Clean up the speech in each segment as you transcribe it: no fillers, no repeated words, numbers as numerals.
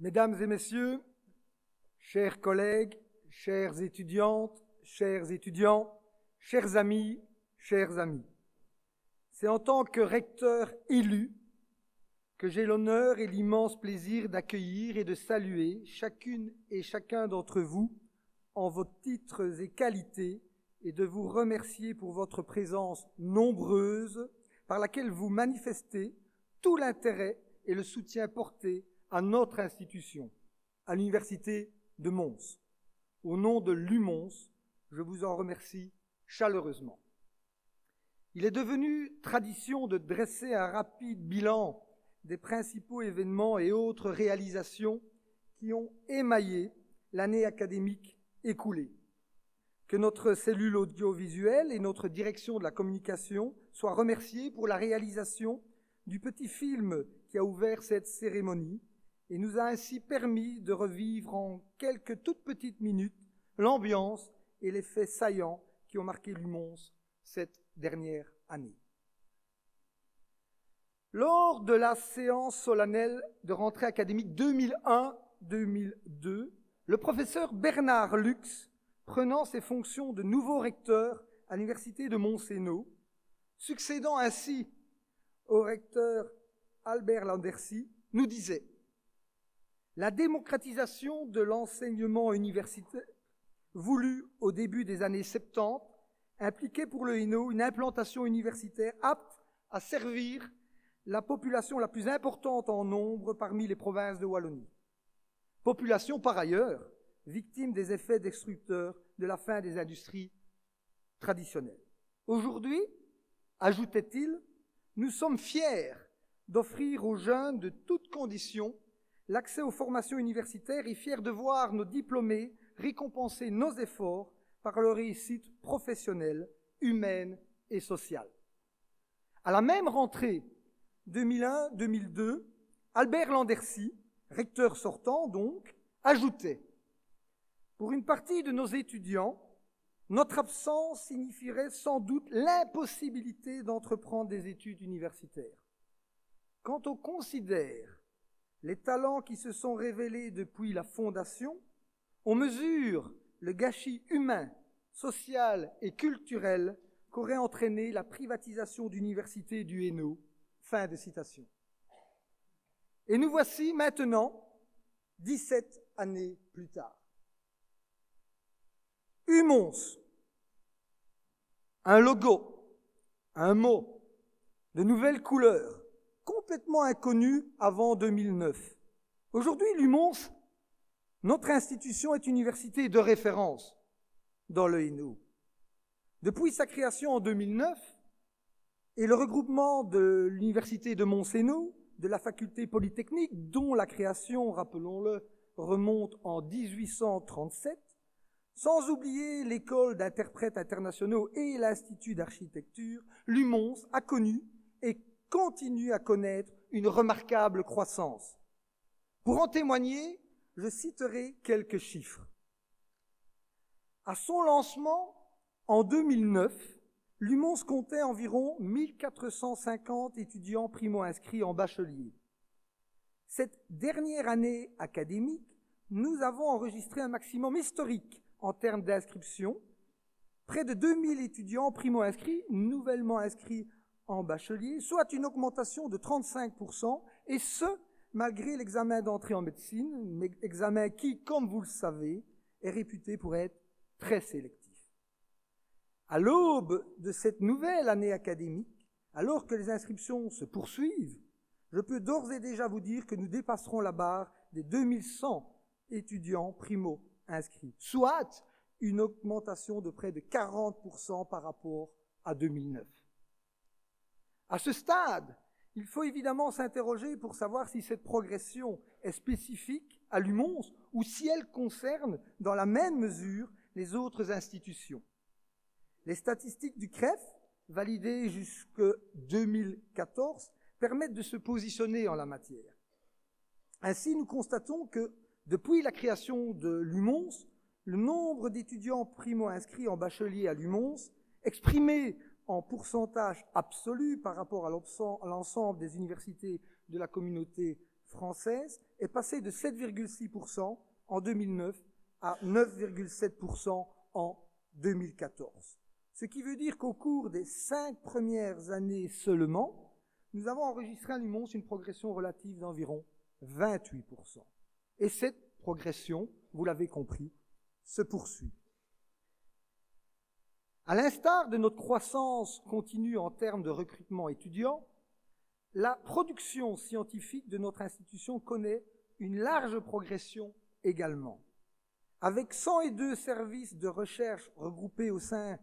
Mesdames et messieurs, chers collègues, chères étudiantes, chers étudiants, chers amis, c'est en tant que recteur élu que j'ai l'honneur et l'immense plaisir d'accueillir et de saluer chacune et chacun d'entre vous en vos titres et qualités et de vous remercier pour votre présence nombreuse par laquelle vous manifestez tout l'intérêt et le soutien porté à notre institution, à l'Université de Mons. Au nom de l'UMons, je vous en remercie chaleureusement. Il est devenu tradition de dresser un rapide bilan des principaux événements et autres réalisations qui ont émaillé l'année académique écoulée. Que notre cellule audiovisuelle et notre direction de la communication soient remerciées pour la réalisation du petit film qui a ouvert cette cérémonie et nous a ainsi permis de revivre en quelques toutes petites minutes l'ambiance et les faits saillants qui ont marqué l'UMons cette dernière année. Lors de la séance solennelle de rentrée académique 2001-2002, le professeur Bernard Lux, prenant ses fonctions de nouveau recteur à l'université de Mons-Hainaut, succédant ainsi au recteur Albert Landercy, nous disait « La démocratisation de l'enseignement universitaire, voulue au début des années 70, impliquait pour le Hainaut une implantation universitaire apte à servir la population la plus importante en nombre parmi les provinces de Wallonie. Population par ailleurs victime des effets destructeurs de la fin des industries traditionnelles. Aujourd'hui, ajoutait-il, nous sommes fiers d'offrir aux jeunes de toutes conditions l'accès aux formations universitaires et fiers de voir nos diplômés récompenser nos efforts par leur réussite professionnelle, humaine et sociale. À la même rentrée 2001-2002, Albert Landercy, recteur sortant donc, ajoutait « Pour une partie de nos étudiants, notre absence signifierait sans doute l'impossibilité d'entreprendre des études universitaires. Quand on considère les talents qui se sont révélés depuis la fondation, on mesure le gâchis humain, social et culturel qu'aurait entraîné la privatisation d'universités du Hainaut. » Fin de citation. Et nous voici maintenant, 17 années plus tard. UMons, un logo, un mot, de nouvelles couleurs, complètement inconnues avant 2009. Aujourd'hui, l'UMons, notre institution, est une université de référence dans le Hainaut. Depuis sa création en 2009 et le regroupement de l'université de Mons-Hainaut, de la faculté polytechnique, dont la création, rappelons-le, remonte en 1837, sans oublier l'école d'interprètes internationaux et l'Institut d'architecture, l'UMons a connu et continue à connaître une remarquable croissance. Pour en témoigner, je citerai quelques chiffres. À son lancement, en 2009, l'UMons comptait environ 1450 étudiants primo-inscrits en bachelier. Cette dernière année académique, nous avons enregistré un maximum historique en termes d'inscription. Près de 2000 étudiants primo-inscrits, nouvellement inscrits en bachelier, soit une augmentation de 35%, et ce, malgré l'examen d'entrée en médecine, examen qui, comme vous le savez, est réputé pour être très sélectif. À l'aube de cette nouvelle année académique, alors que les inscriptions se poursuivent, je peux d'ores et déjà vous dire que nous dépasserons la barre des 2100 étudiants primo-inscrits, soit une augmentation de près de 40% par rapport à 2009. À ce stade, il faut évidemment s'interroger pour savoir si cette progression est spécifique à l'UMons ou si elle concerne dans la même mesure les autres institutions. Les statistiques du CREF, validées jusque 2014, permettent de se positionner en la matière. Ainsi, nous constatons que, depuis la création de l'UMons, le nombre d'étudiants primo-inscrits en bachelier à l'UMons, exprimé en pourcentage absolu par rapport à l'ensemble des universités de la communauté française est passé de 7,6% en 2009 à 9,7% en 2014. Ce qui veut dire qu'au cours des 5 premières années seulement, nous avons enregistré à Lumons une progression relative d'environ 28%. Et cette progression, vous l'avez compris, se poursuit. À l'instar de notre croissance continue en termes de recrutement étudiant, la production scientifique de notre institution connaît une large progression également. Avec 102 services de recherche regroupés au sein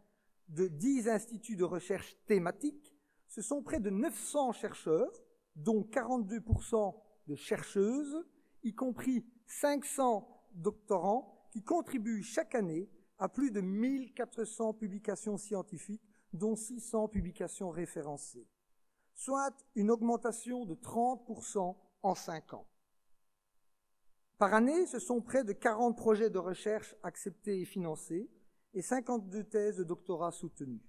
de 10 instituts de recherche thématiques, ce sont près de 900 chercheurs, dont 42% de chercheuses, y compris 500 doctorants, qui contribuent chaque année à plus de 1400 publications scientifiques, dont 600 publications référencées, soit une augmentation de 30% en 5 ans. Par année, ce sont près de 40 projets de recherche acceptés et financés et 52 thèses de doctorat soutenues.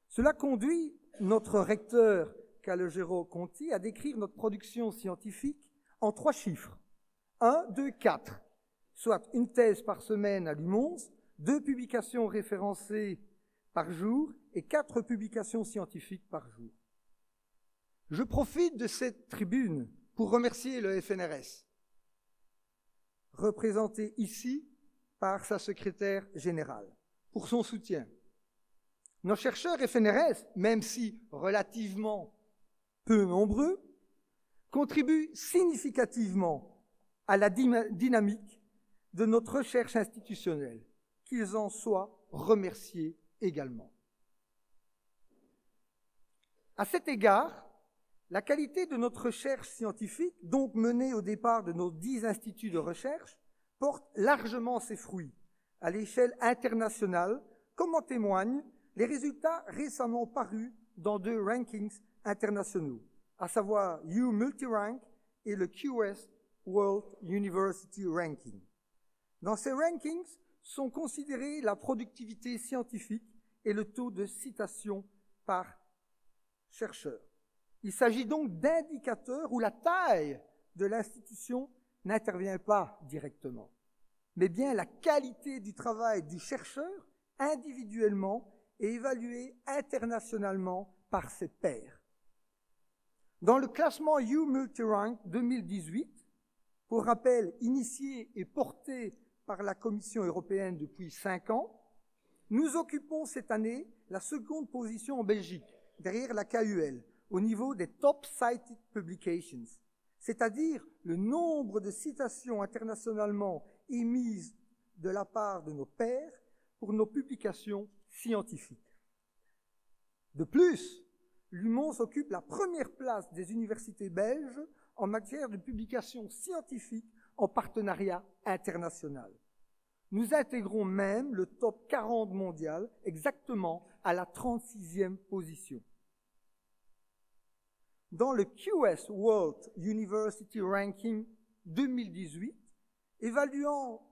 Cela conduit notre recteur, Calogero Conti, à décrire notre production scientifique en 3 chiffres. 1, 2, 4, soit une thèse par semaine à Lumons, 2 publications référencées par jour et 4 publications scientifiques par jour. Je profite de cette tribune pour remercier le FNRS, représenté ici par sa secrétaire générale, pour son soutien. Nos chercheurs FNRS, même si relativement peu nombreux, contribuent significativement à la dynamique de notre recherche institutionnelle, qu'ils en soient remerciés également. À cet égard, la qualité de notre recherche scientifique, donc menée au départ de nos 10 instituts de recherche, porte largement ses fruits à l'échelle internationale, comme en témoignent les résultats récemment parus dans 2 rankings internationaux, à savoir U Multirank et le QS World University Ranking. Dans ces rankings sont considérés la productivité scientifique et le taux de citation par chercheur. Il s'agit donc d'indicateurs où la taille de l'institution n'intervient pas directement, mais bien la qualité du travail du chercheur individuellement et évaluée internationalement par ses pairs. Dans le classement U Multirank 2018, pour rappel initié et porté par la Commission européenne depuis 5 ans, nous occupons cette année la 2e position en Belgique, derrière la KUL, au niveau des Top Cited Publications, c'est-à-dire le nombre de citations internationalement émises de la part de nos pairs pour nos publications scientifiques. De plus, Lumons occupe la 1re place des universités belges en matière de publications scientifiques en partenariat international. Nous intégrons même le top 40 mondial, exactement à la 36e position. Dans le QS World University Ranking 2018, évaluant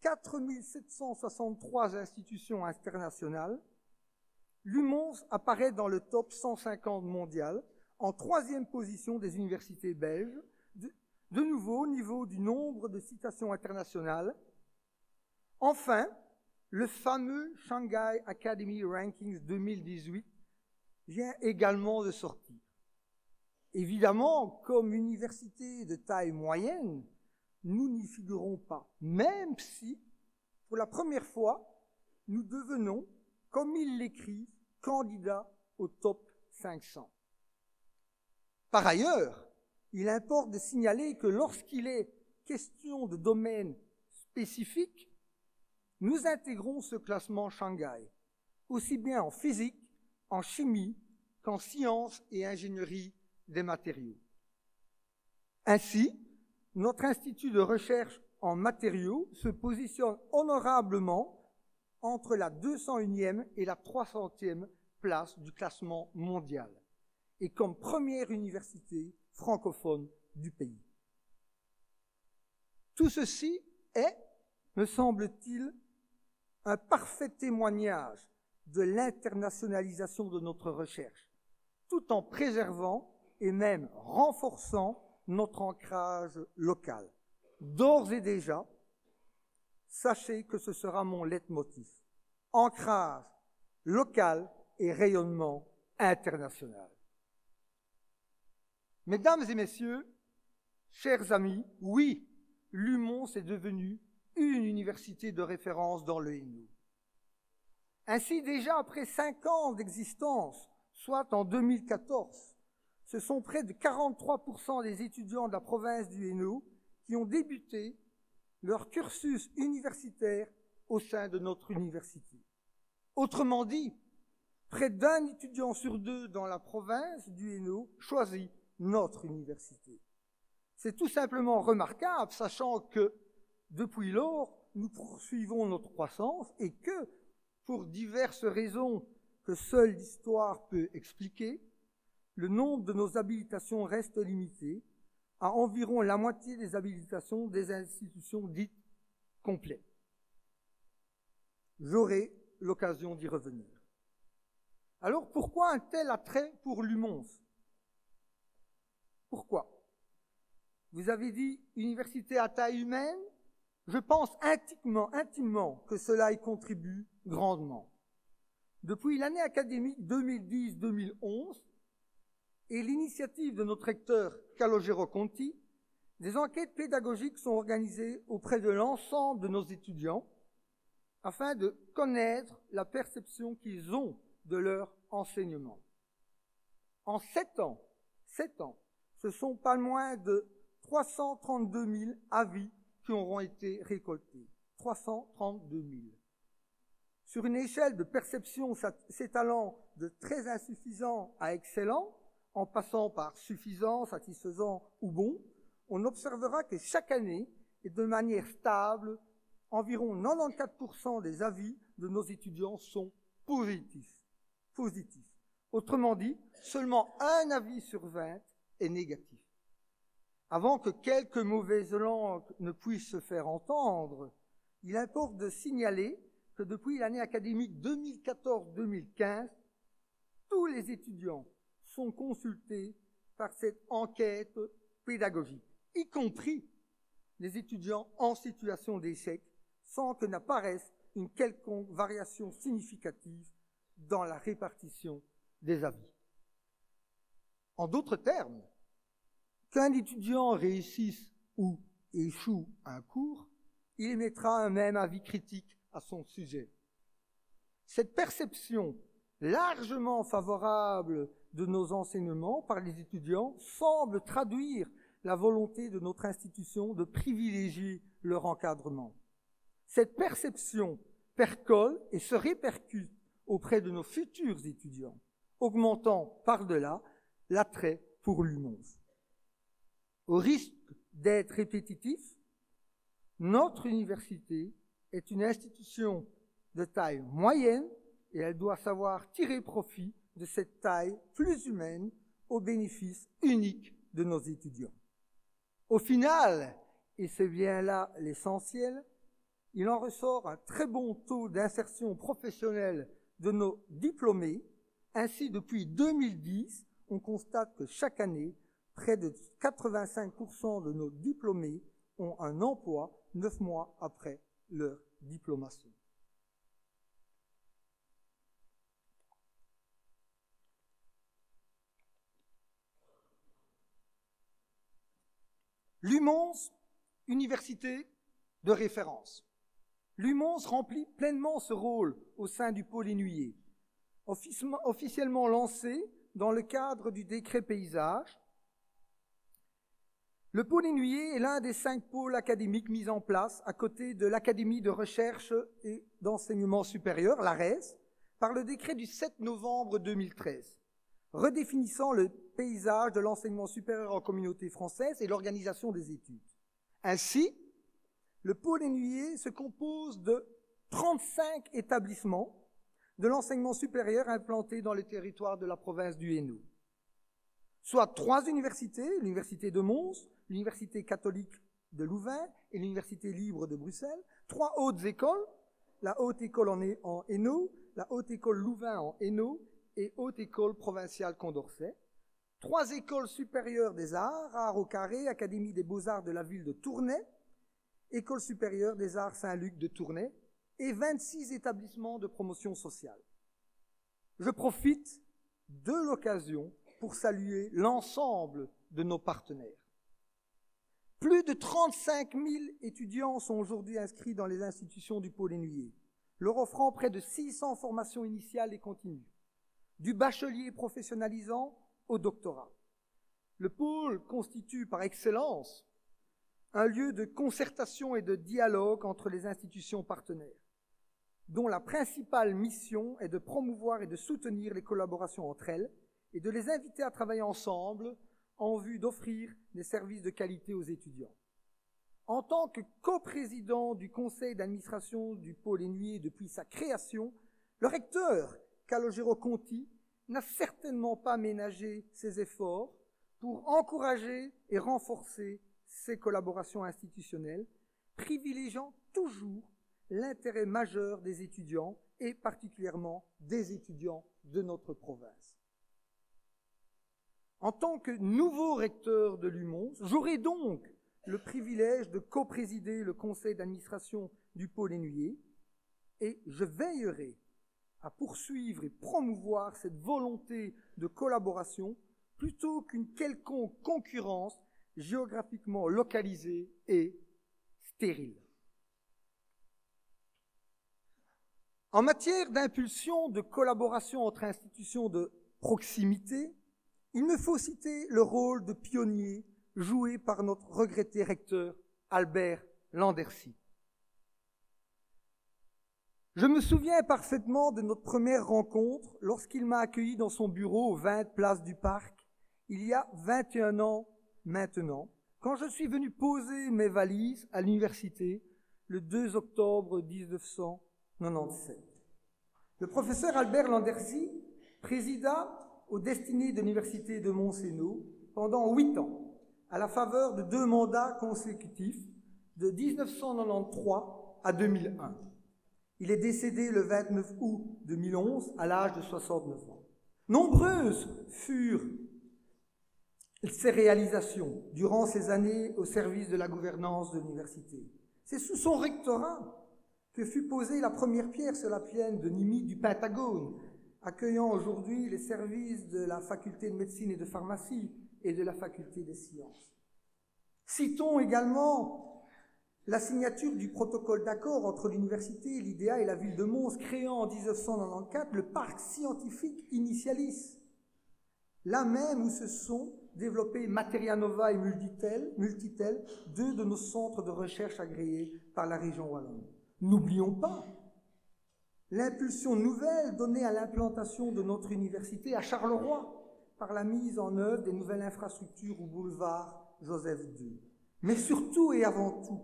4763 institutions internationales, Lumons apparaît dans le top 150 mondial, en 3e position des universités belges, de nouveau au niveau du nombre de citations internationales. Enfin, le fameux Shanghai Academy Rankings 2018 vient également de sortir. Évidemment, comme université de taille moyenne, nous n'y figurons pas, même si, pour la première fois, nous devenons, comme ils l'écrivent, candidats au top 500. Par ailleurs, il importe de signaler que lorsqu'il est question de domaines spécifiques, nous intégrons ce classement Shanghai, aussi bien en physique, en chimie, qu'en sciences et ingénierie des matériaux. Ainsi, notre institut de recherche en matériaux se positionne honorablement entre la 201e et la 300e place du classement mondial, et comme première université francophone du pays. Tout ceci est, me semble-t-il, un parfait témoignage de l'internationalisation de notre recherche, tout en préservant et même renforçant notre ancrage local. D'ores et déjà, sachez que ce sera mon leitmotiv. Ancrage local et rayonnement international. Mesdames et messieurs, chers amis, oui, l'UMONS est devenu une université de référence dans le Hainaut. Ainsi, déjà après 5 ans d'existence, soit en 2014, ce sont près de 43% des étudiants de la province du Hainaut qui ont débuté leur cursus universitaire au sein de notre université. Autrement dit, près d'un étudiant sur 2 dans la province du Hainaut choisit notre université. C'est tout simplement remarquable, sachant que depuis lors, nous poursuivons notre croissance et que, pour diverses raisons que seule l'histoire peut expliquer, le nombre de nos habilitations reste limité à environ la moitié des habilitations des institutions dites complètes. J'aurai l'occasion d'y revenir. Alors pourquoi un tel attrait pour l'UMONS? Pourquoi? Vous avez dit université à taille humaine? Je pense intimement que cela y contribue grandement. Depuis l'année académique 2010-2011 et l'initiative de notre recteur Calogero Conti, des enquêtes pédagogiques sont organisées auprès de l'ensemble de nos étudiants afin de connaître la perception qu'ils ont de leur enseignement. En 7 ans, ce sont pas moins de 332 000 avis qui auront été récoltés. 332 000. Sur une échelle de perception s'étalant de très insuffisant à excellent, en passant par suffisant, satisfaisant ou bon, on observera que chaque année, et de manière stable, environ 94% des avis de nos étudiants sont positifs. Autrement dit, seulement un avis sur 20 est négatif. Avant que quelques mauvaises langues ne puissent se faire entendre, il importe de signaler que depuis l'année académique 2014-2015, tous les étudiants sont consultés par cette enquête pédagogique, y compris les étudiants en situation d'échec, sans que n'apparaisse une quelconque variation significative dans la répartition des avis. En d'autres termes, qu'un étudiant réussisse ou échoue un cours, il émettra un même avis critique à son sujet. Cette perception largement favorable de nos enseignements par les étudiants semble traduire la volonté de notre institution de privilégier leur encadrement. Cette perception percole et se répercute auprès de nos futurs étudiants, augmentant par-delà l'attrait pour l'UMONS. Au risque d'être répétitif, notre université est une institution de taille moyenne et elle doit savoir tirer profit de cette taille plus humaine au bénéfice unique de nos étudiants. Au final, et c'est bien là l'essentiel, il en ressort un très bon taux d'insertion professionnelle de nos diplômés. Ainsi, depuis 2010, on constate que chaque année, près de 85% de nos diplômés ont un emploi 9 mois après leur diplomation. L'UMONS, université de référence. L'UMONS remplit pleinement ce rôle au sein du pôle Inouïe, officiellement lancé dans le cadre du décret paysage. Le pôle Inouïe est l'un des 5 pôles académiques mis en place à côté de l'Académie de recherche et d'enseignement supérieur, l'ARES, par le décret du 7 novembre 2013, redéfinissant le paysage de l'enseignement supérieur en communauté française et l'organisation des études. Ainsi, le pôle Inouïe se compose de 35 établissements de l'enseignement supérieur implantés dans le territoire de la province du Hainaut, soit 3 universités, l'université de Mons, l'université catholique de Louvain et l'université libre de Bruxelles, 3 hautes écoles, la haute école en Hainaut, la haute école Louvain en Hainaut et haute école provinciale Condorcet, 3 écoles supérieures des arts, Art au Carré, Académie des beaux-arts de la ville de Tournai, École supérieure des arts Saint-Luc de Tournai, et 26 établissements de promotion sociale. Je profite de l'occasion pour saluer l'ensemble de nos partenaires. Plus de 35 000 étudiants sont aujourd'hui inscrits dans les institutions du pôle Énuyer, leur offrant près de 600 formations initiales et continues, du bachelier professionnalisant au doctorat. Le pôle constitue par excellence un lieu de concertation et de dialogue entre les institutions partenaires, dont la principale mission est de promouvoir et de soutenir les collaborations entre elles et de les inviter à travailler ensemble en vue d'offrir des services de qualité aux étudiants. En tant que coprésident du conseil d'administration du pôle Énuyer depuis sa création, le recteur Calogero Conti n'a certainement pas ménagé ses efforts pour encourager et renforcer ces collaborations institutionnelles, privilégiant toujours l'intérêt majeur des étudiants et particulièrement des étudiants de notre province. En tant que nouveau recteur de l'UMONS, j'aurai donc le privilège de coprésider le conseil d'administration du pôle Énuyer et je veillerai à poursuivre et promouvoir cette volonté de collaboration plutôt qu'une quelconque concurrence géographiquement localisée et stérile. En matière d'impulsion de collaboration entre institutions de proximité, il me faut citer le rôle de pionnier joué par notre regretté recteur Albert Landercy. Je me souviens parfaitement de notre première rencontre lorsqu'il m'a accueilli dans son bureau aux 20 places du Parc, il y a 21 ans maintenant, quand je suis venu poser mes valises à l'université le 2 octobre 1997. Le professeur Albert Landercy présida aux destinées de l'université de Mont-Sénaud pendant 8 ans, à la faveur de 2 mandats consécutifs de 1993 à 2001. Il est décédé le 29 août 2011 à l'âge de 69 ans. Nombreuses furent ses réalisations durant ces années au service de la gouvernance de l'université. C'est sous son rectorat que fut posée la première pierre sur la plaine de Nimi du Pentagone, accueillant aujourd'hui les services de la faculté de médecine et de pharmacie et de la faculté des sciences. Citons également la signature du protocole d'accord entre l'université, l'IDEA et la ville de Mons, créant en 1994 le parc scientifique Initialis, là même où se sont développés Materianova et Multitel, 2 de nos centres de recherche agréés par la région wallonne. N'oublions pas l'impulsion nouvelle donnée à l'implantation de notre université à Charleroi par la mise en œuvre des nouvelles infrastructures au boulevard Joseph II. Mais surtout et avant tout,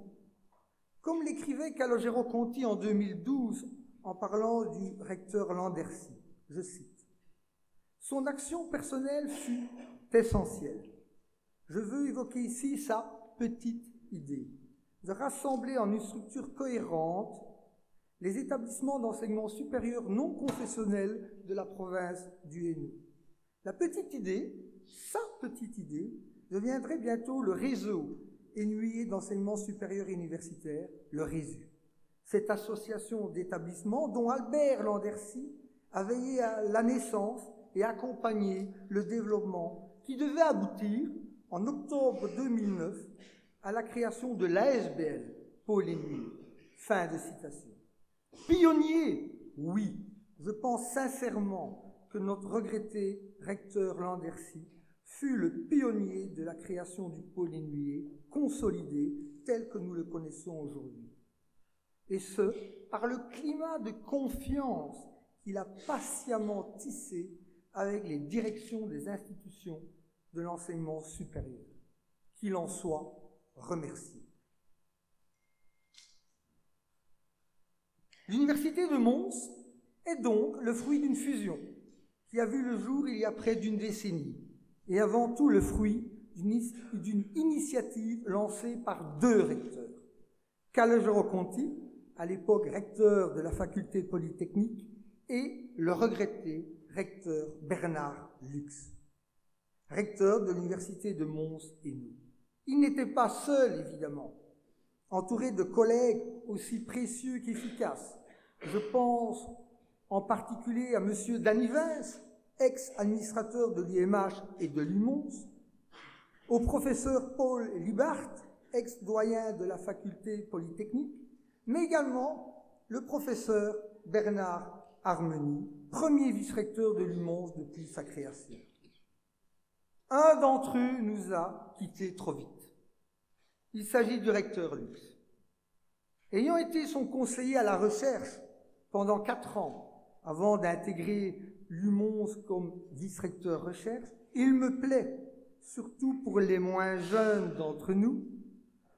comme l'écrivait Calogero Conti en 2012 en parlant du recteur Landercy, je cite, « Son action personnelle fut essentielle. Je veux évoquer ici sa petite idée de rassembler en une structure cohérente les établissements d'enseignement supérieur non confessionnels de la province du Hainaut. La petite idée, sa petite idée, deviendrait bientôt le réseau Énuyer d'enseignement supérieur et universitaire, le RESU. Cette association d'établissements dont Albert Landercy a veillé à la naissance et accompagné le développement qui devait aboutir, en octobre 2009, à la création de l'ASBL, Pôle Énuyer. Fin de citation. Pionnier, oui, je pense sincèrement que notre regretté recteur Landercy fut le pionnier de la création du pôle Énuyer, consolidé tel que nous le connaissons aujourd'hui. Et ce, par le climat de confiance qu'il a patiemment tissé avec les directions des institutions de l'enseignement supérieur. Qu'il en soit remercié. L'université de Mons est donc le fruit d'une fusion qui a vu le jour il y a près d'une décennie et avant tout le fruit d'une initiative lancée par 2 recteurs. Calogero Conti, à l'époque recteur de la faculté polytechnique, et le regretté recteur Bernard Lux. recteur de l'université de Mons et nous. Il n'était pas seul, évidemment, entouré de collègues aussi précieux qu'efficaces. Je pense en particulier à M. Danivens, ex-administrateur de l'IMH et de l'UMONS, au professeur Paul Libart, ex-doyen de la faculté polytechnique, mais également le professeur Bernard Armeny, premier vice-recteur de l'UMONS depuis sa création. Un d'entre eux nous a quittés trop vite. Il s'agit du recteur Lux. Ayant été son conseiller à la recherche pendant 4 ans, avant d'intégrer l'UMONS comme vice-recteur recherche, il me plaît, surtout pour les moins jeunes d'entre nous,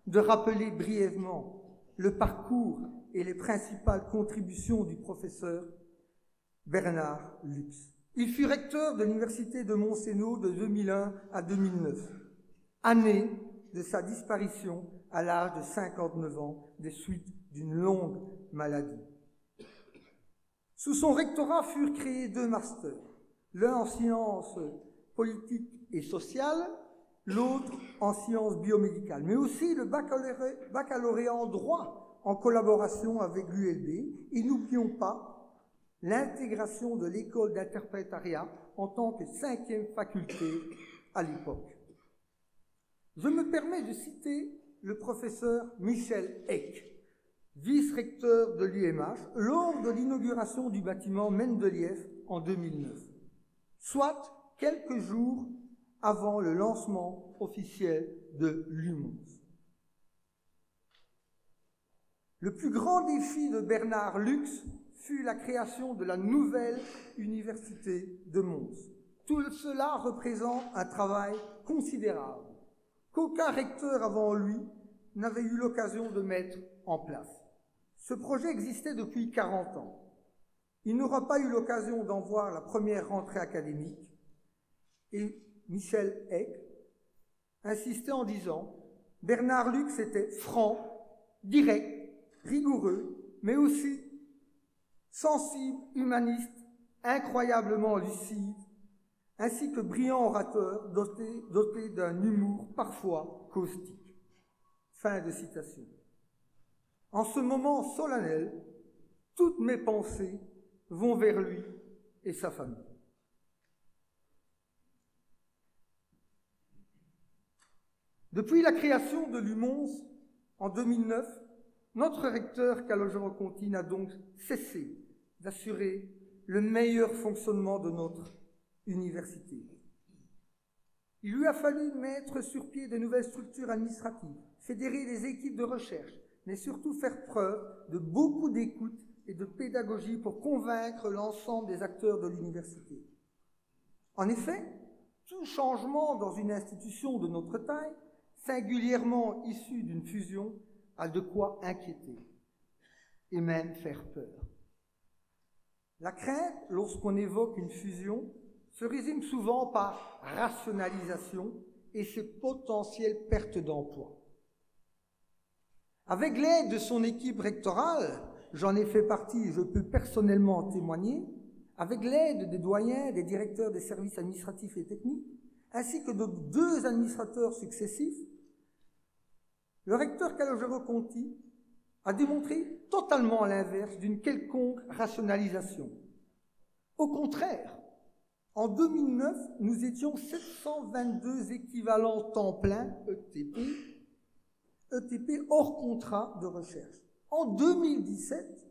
de rappeler brièvement le parcours et les principales contributions du professeur Bernard Lux. Il fut recteur de l'université de Mons-Hainaut de 2001 à 2009, année de sa disparition à l'âge de 59 ans des suites d'une longue maladie. Sous son rectorat furent créés 2 masters, l'un en sciences politiques et sociales, l'autre en sciences biomédicales, mais aussi le baccalauréat en droit en collaboration avec l'ULB. Et n'oublions pas l'intégration de l'école d'interprétariat en tant que 5e faculté à l'époque. Je me permets de citer le professeur Michel Eck, vice-recteur de l'UMH, lors de l'inauguration du bâtiment Mendeleïev en 2009, soit quelques jours avant le lancement officiel de l'UMONS. Le plus grand défi de Bernard Lux fut la création de la nouvelle université de Mons. Tout cela représente un travail considérable qu'aucun recteur avant lui n'avait eu l'occasion de mettre en place. Ce projet existait depuis 40 ans. Il n'aura pas eu l'occasion d'en voir la première rentrée académique. Et Michel Eck insistait en disant « Bernard Lux était franc, direct, rigoureux, mais aussi sensible, humaniste, incroyablement lucide, ainsi que brillant orateur doté d'un humour parfois caustique. » Fin de citation. En ce moment solennel, toutes mes pensées vont vers lui et sa famille. Depuis la création de l'UMONS en 2009, notre recteur Calogero-Conti n'a donc cessé d'assurer le meilleur fonctionnement de notre université. Il lui a fallu mettre sur pied de nouvelles structures administratives, fédérer des équipes de recherche, mais surtout faire preuve de beaucoup d'écoute et de pédagogie pour convaincre l'ensemble des acteurs de l'université. En effet, tout changement dans une institution de notre taille, singulièrement issue d'une fusion, a de quoi inquiéter et même faire peur. La crainte, lorsqu'on évoque une fusion, se résume souvent par rationalisation et ses potentielles pertes d'emploi. Avec l'aide de son équipe rectorale, j'en ai fait partie et je peux personnellement en témoigner, avec l'aide des doyens, des directeurs des services administratifs et techniques, ainsi que de 2 administrateurs successifs, le recteur Calogero-Conti a démontré totalement l'inverse d'une quelconque rationalisation. Au contraire, en 2009, nous étions 722 équivalents temps plein ETP hors contrat de recherche. En 2017,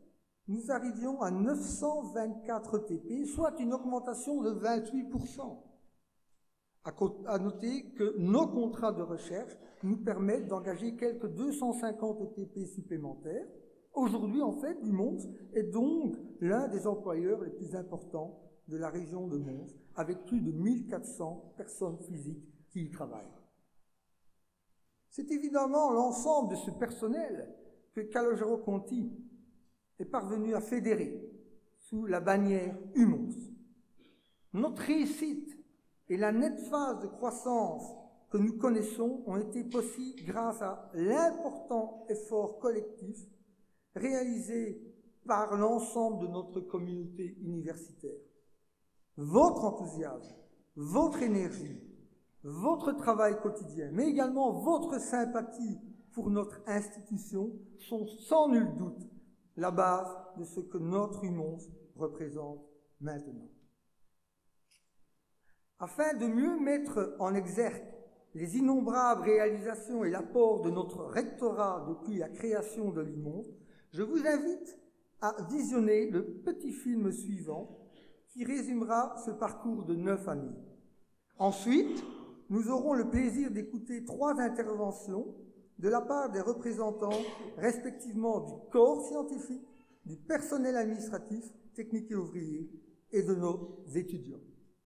nous arrivions à 924 ETP, soit une augmentation de 28%. À noter que nos contrats de recherche nous permettent d'engager quelques 250 ETP supplémentaires. Aujourd'hui, en fait, l'UMONS est donc l'un des employeurs les plus importants de la région de Mons, avec plus de 1400 personnes physiques qui y travaillent. C'est évidemment l'ensemble de ce personnel que Calogero-Conti est parvenu à fédérer sous la bannière UMONS. Notre réussite et la nette phase de croissance que nous connaissons ont été possibles grâce à l'important effort collectif réalisé par l'ensemble de notre communauté universitaire. Votre enthousiasme, votre énergie votre travail quotidien, mais également votre sympathie pour notre institution sont sans nul doute la base de ce que notre UMONS représente maintenant. Afin de mieux mettre en exergue les innombrables réalisations et l'apport de notre rectorat depuis la création de l'UMONS, je vous invite à visionner le petit film suivant qui résumera ce parcours de 9 années. Ensuite, nous aurons le plaisir d'écouter 3 interventions de la part des représentants respectivement du corps scientifique, du personnel administratif, technique et ouvrier et de nos étudiants.